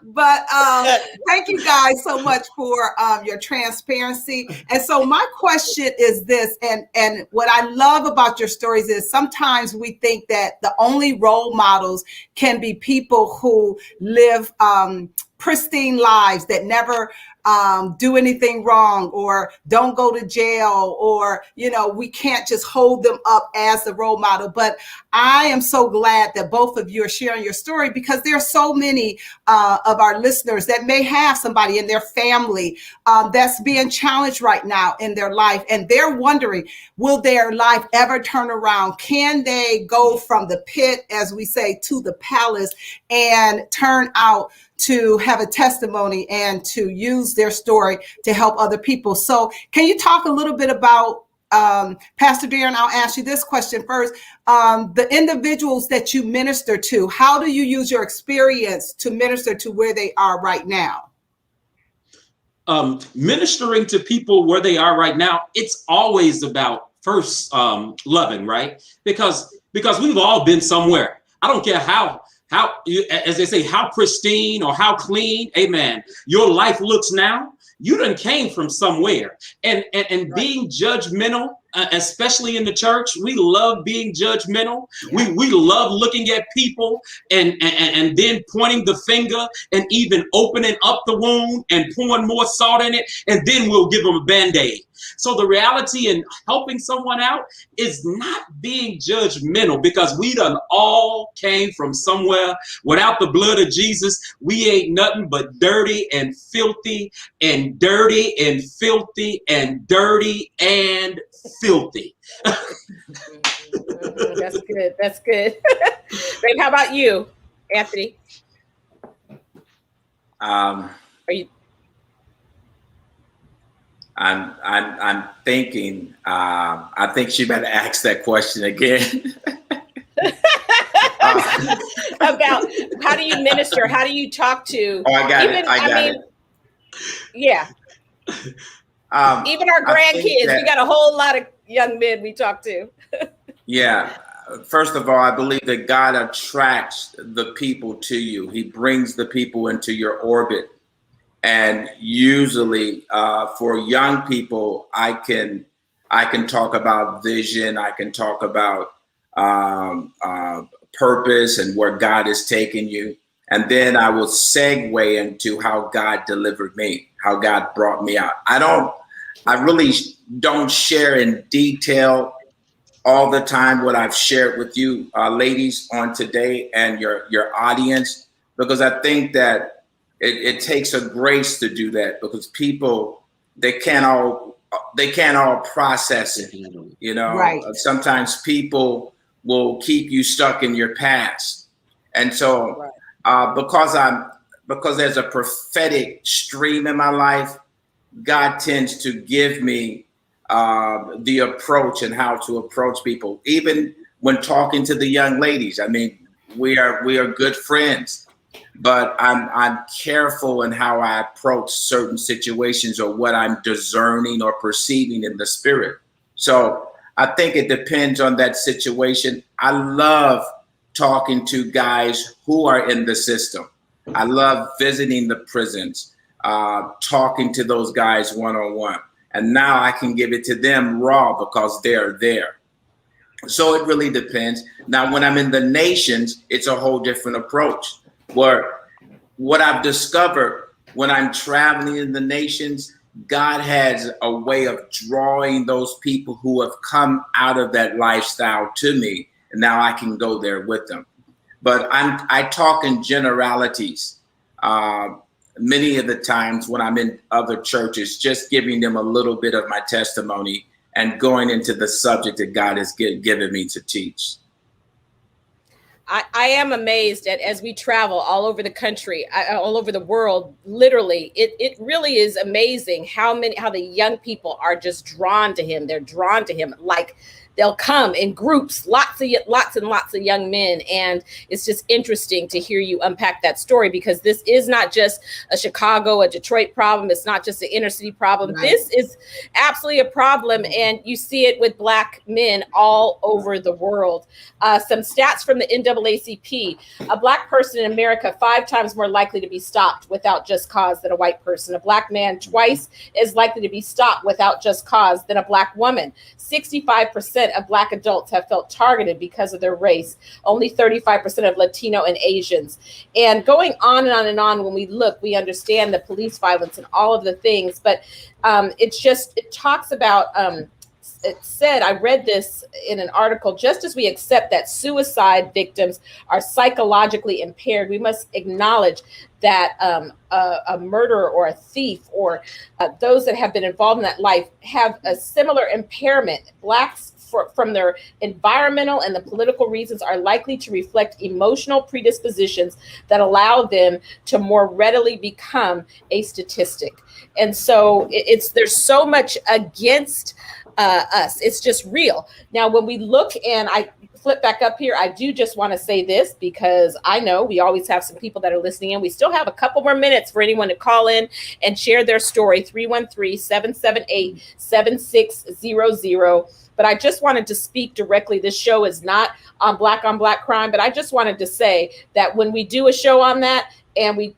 But thank you guys so much for your transparency. And so my question is this, and what I love about your stories is sometimes we think that the only role models can be people who live pristine lives that never do anything wrong or don't go to jail, or, you know, we can't just hold them up as the role model. But I am so glad that both of you are sharing your story, because there are so many of our listeners that may have somebody in their family that's being challenged right now in their life. And they're wondering, will their life ever turn around? Can they go from the pit, as we say, to the palace and turn out to have a testimony and to use their story to help other people? So can you talk a little bit about, Pastor Darran, I'll ask you this question first. The individuals that you minister to, how do you use your experience to minister to where they are right now? Ministering to people where they are right now, it's always about first loving, right? Because we've all been somewhere. I don't care how, as they say, how pristine or how clean, amen, your life looks now. You done came from somewhere, and right. Being judgmental, especially in the church, we love being judgmental. Yeah. We love looking at people and then pointing the finger and even opening up the wound and pouring more salt in it, and then we'll give them a Band-Aid. So the reality in helping someone out is not being judgmental, because we done all came from somewhere. Without the blood of Jesus, we ain't nothing but dirty and filthy and dirty and filthy and dirty and filthy. That's good. That's good. Babe, how about you, Anthony? Are you? I'm thinking. I think she better ask that question again. About how do you minister? How do you talk to? Oh, I got it. Yeah. Even our grandkids, we got a whole lot of young men we talk to. Yeah. First of all, I believe that God attracts the people to you. He brings the people into your orbit. And usually for young people, I can talk about vision. I can talk about purpose and where God is taking you. And then I will segue into how God delivered me, how God brought me out. I really don't share in detail all the time what I've shared with you ladies on today and your audience, because I think that it takes a grace to do that, because people, they can't all process it, you know. Right. Sometimes people will keep you stuck in your past, and so because there's a prophetic stream in my life, God tends to give me the approach and how to approach people, even when talking to the young ladies. I mean, we are good friends. But I'm careful in how I approach certain situations or what I'm discerning or perceiving in the spirit. So I think it depends on that situation. I love talking to guys who are in the system. I love visiting the prisons, talking to those guys one-on-one. And now I can give it to them raw because they're there. So it really depends. Now, when I'm in the nations, it's a whole different approach. Where what I've discovered when I'm traveling in the nations, God has a way of drawing those people who have come out of that lifestyle to me, and now I can go there with them. But I talk in generalities many of the times when I'm in other churches, just giving them a little bit of my testimony and going into the subject that God has given me to teach. I am amazed at, as we travel all over the country, all over the world, literally, it really is amazing how the young people are just drawn to him. They're drawn to him like they'll come in groups, lots and lots of young men. And it's just interesting to hear you unpack that story, because this is not just a Chicago, a Detroit problem. It's not just an inner city problem. Right. This is absolutely a problem. And you see it with Black men all over the world. Some stats from the NAACP: a Black person in America 5 times more likely to be stopped without just cause than a white person. A Black man twice as likely to be stopped without just cause than a Black woman. 65% of Black adults have felt targeted because of their race. Only 35% of Latino and Asians. And going on and on and on, when we look, we understand the police violence and all of the things, but it talks about, it said, I read this in an article, just as we accept that suicide victims are psychologically impaired, we must acknowledge that a murderer or a thief or those that have been involved in that life have a similar impairment. Blacks, from their environmental and the political reasons, are likely to reflect emotional predispositions that allow them to more readily become a statistic. And so there's so much against us. It's just real. Now, when we look, and I flip back up here, I do just want to say this, because I know we always have some people that are listening in. We still have a couple more minutes for anyone to call in and share their story, 313-778-7600. But I just wanted to speak directly. This show is not on Black crime, but I just wanted to say that when we do a show on that and we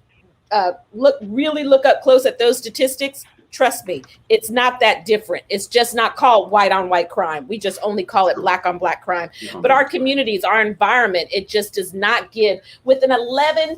look up close at those statistics, trust me, it's not that different. It's just not called white on white crime. We just only call it Black on Black crime. But our communities, our environment, it just does not give, with an 11%,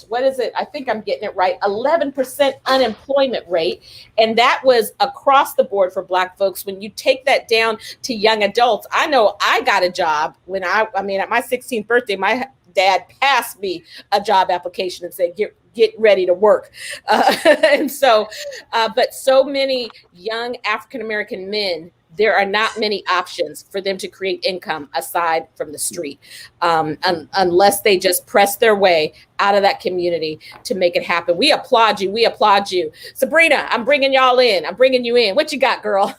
what is it? I think I'm getting it right. 11% unemployment rate. And that was across the board for Black folks. When you take that down to young adults, I know I got a job when I mean, at my 16th birthday, my dad passed me a job application and said, get ready to work. And so, but so many young African-American men, there are not many options for them to create income aside from the street, unless they just press their way out of that community to make it happen. We applaud you. We applaud you. Sabrina, I'm bringing y'all in. I'm bringing you in. What you got, girl?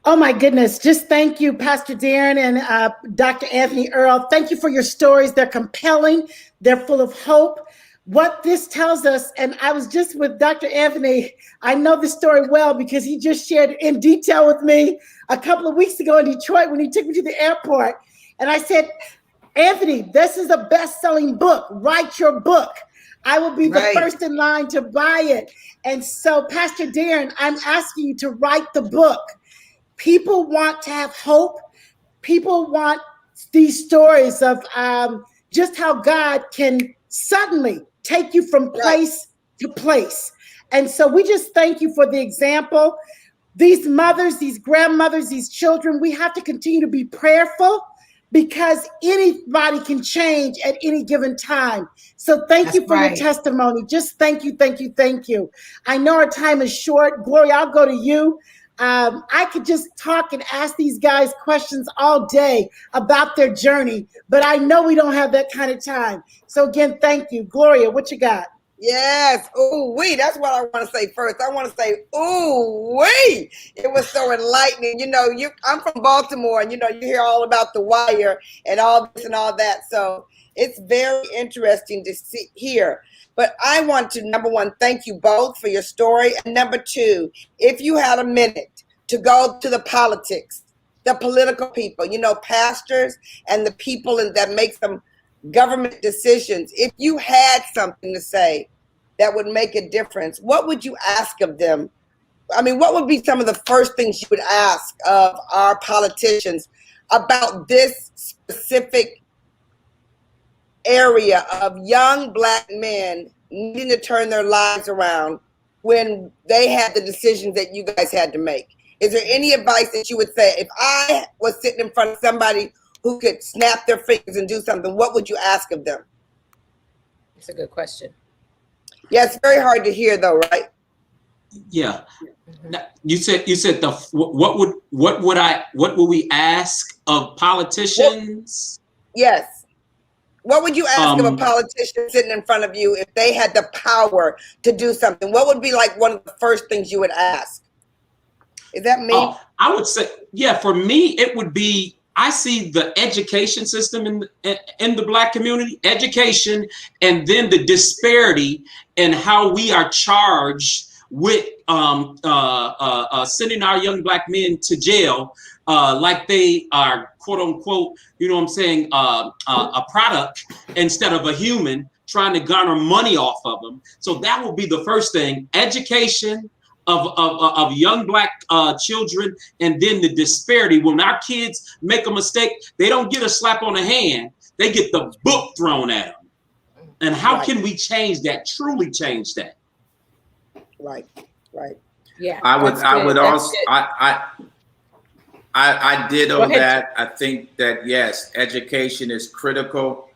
Oh my goodness. Just thank you, Pastor Darran and Dr. Anthony Earl. Thank you for your stories. They're compelling. They're full of hope. What this tells us, and I was just with Dr. Anthony, I know the story well because he just shared in detail with me a couple of weeks ago in Detroit when he took me to the airport. And I said, Anthony, this is a best-selling book. Write your book. I will be the first in line to buy it. And so, Pastor Darran, I'm asking you to write the book. People want to have hope. People want these stories of just how God can suddenly take you from place to place. And so we just thank you for the example. These mothers, these grandmothers, these children, we have to continue to be prayerful because anybody can change at any given time. So thank you for your testimony. Just thank you, thank you, thank you. I know our time is short. Gloria, I'll go to you. I could just talk and ask these guys questions all day about their journey, but I know we don't have that kind of time. So again, thank you. Gloria, what you got? Yes. Ooh wee. That's what I want to say first. I want to say, ooh wee. It was so enlightening. You know, I'm from Baltimore, and you know, you hear all about The Wire and all this and all that. So it's very interesting to hear. But I want to, number one, thank you both for your story. And number two, if you had a minute to go to the politics, the political people, you know, pastors and the people that make some government decisions, if you had something to say that would make a difference, what would you ask of them? I mean, what would be some of the first things you would ask of our politicians about this specific area of young Black men needing to turn their lives around when they had the decisions that you guys had to make? Is there any advice that you would say, if I was sitting in front of somebody who could snap their fingers and do something, what would you ask of them? It's a good question. Yeah, it's very hard to hear though, right? Yeah. You said what would we ask of politicians? Yes. What would you ask of a politician sitting in front of you if they had the power to do something? What would be like one of the first things you would ask? Is that me? I would say, yeah, for me, it would be, I see the education system in the Black community, education, and then the disparity in how we are charged with sending our young Black men to jail like they are, quote unquote, you know what I'm saying, a product instead of a human, trying to garner money off of them. So that will be the first thing, education of young Black children, and then the disparity. When our kids make a mistake, they don't get a slap on the hand, they get the book thrown at them. And how can we change that, truly change that? Right. Yeah. I would also, I ditto that. I think that, yes, education is critical,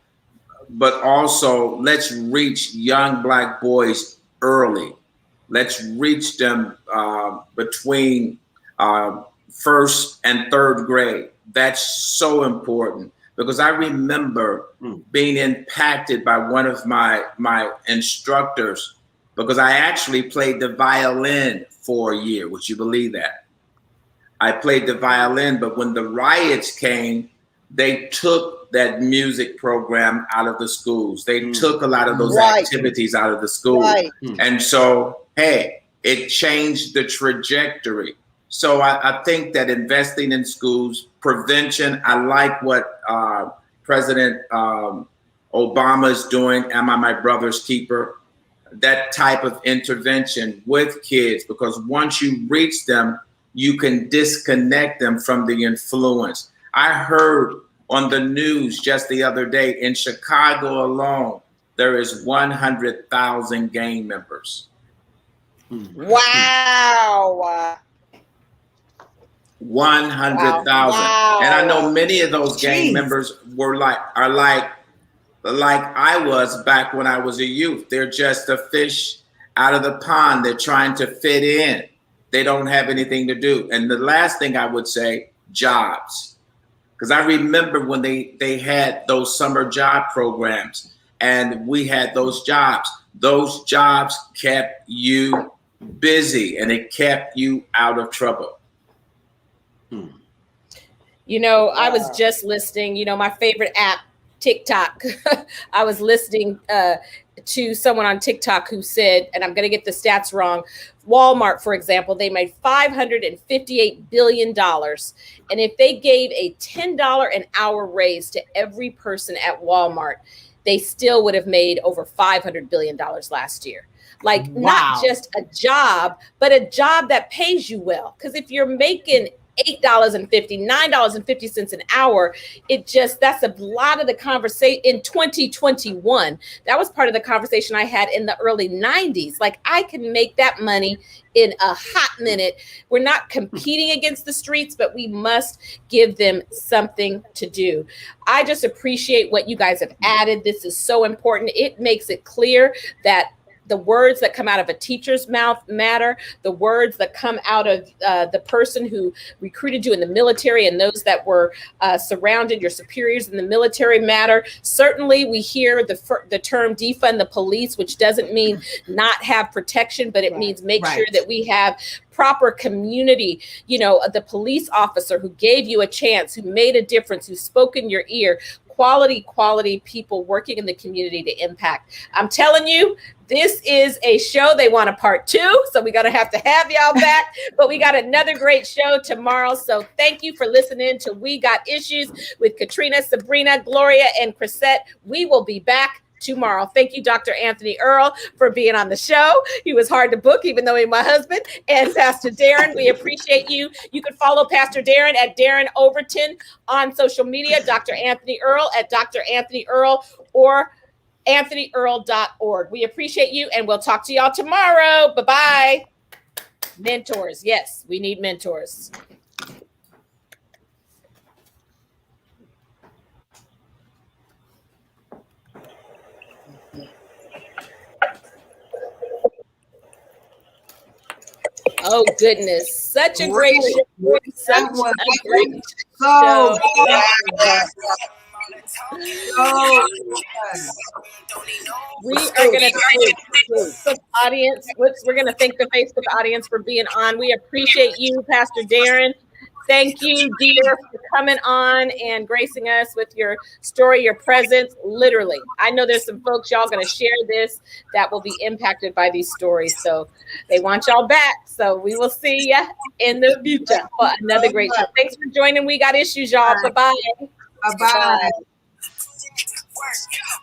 but also let's reach young Black boys early. Let's reach them between first and third grade. That's so important, because I remember being impacted by one of my instructors, because I actually played the violin for a year. Would you believe that? I played the violin, but when the riots came, they took that music program out of the schools. They took a lot of those activities out of the schools. And so, hey, it changed the trajectory. So I think that investing in schools, prevention, I like what President Obama is doing, Am I My Brother's Keeper? That type of intervention with kids, because once you reach them, you can disconnect them from the influence. I heard on the news just the other day, in Chicago alone, there is 100,000 gang members. Wow. 100,000. Wow. And I know many of those gang members are like I was back when I was a youth. They're just a fish out of the pond. They're trying to fit in. They don't have anything to do. And the last thing I would say, jobs. Because I remember when they had those summer job programs and we had those jobs. Those jobs kept you busy and it kept you out of trouble. You know, I was just listening, my favorite app, TikTok. I was listening to someone on TikTok who said, and I'm going to get the stats wrong, Walmart, for example, they made $558 billion. And if they gave a $10 an hour raise to every person at Walmart, they still would have made over $500 billion last year. Like, not just a job, but a job that pays you well. Because if you're making $9.50 an hour, that's a lot of the conversation in 2021. That was part of the conversation I had in the early 90s. Like, I can make that money in a hot minute. We're not competing against the streets, but we must give them something to do. I just appreciate what you guys have added. This is so important. It makes it clear that the words that come out of a teacher's mouth matter. The words that come out of the person who recruited you in the military and those that were surrounded, your superiors in the military, matter. Certainly, we hear the term defund the police, which doesn't mean not have protection, but it means make sure that we have proper community. The police officer who gave you a chance, who made a difference, who spoke in your ear. Quality people working in the community to impact. I'm telling you, this is a show. They want a part 2, so we're going to have y'all back, but we got another great show tomorrow. So thank you for listening to We Got Issues with Caterina, Sabrina, Gloria, and Crisette. We will be back tomorrow. Thank you, Dr. Anthony Earl, for being on the show. He was hard to book, even though he's my husband. And Pastor Darran, we appreciate you. You can follow Pastor Darran at Darran Overton on social media, Dr. Anthony Earl at Dr. Anthony Earl, or anthonyearl.org. We appreciate you, and we'll talk to y'all tomorrow. Bye-bye. Mentors. Yes, we need mentors. Oh, goodness. Such a great show. Such a great show. We are going to thank the audience. We're going to thank the Facebook audience for being on. We appreciate you, Pastor Darran. Thank you, dear, for coming on and gracing us with your story, your presence. Literally, I know there's some folks y'all going to share this that will be impacted by these stories. So they want y'all back. So we will see you in the future for another great show. Thanks for joining. We Got Issues, y'all. Bye-bye. Bye-bye.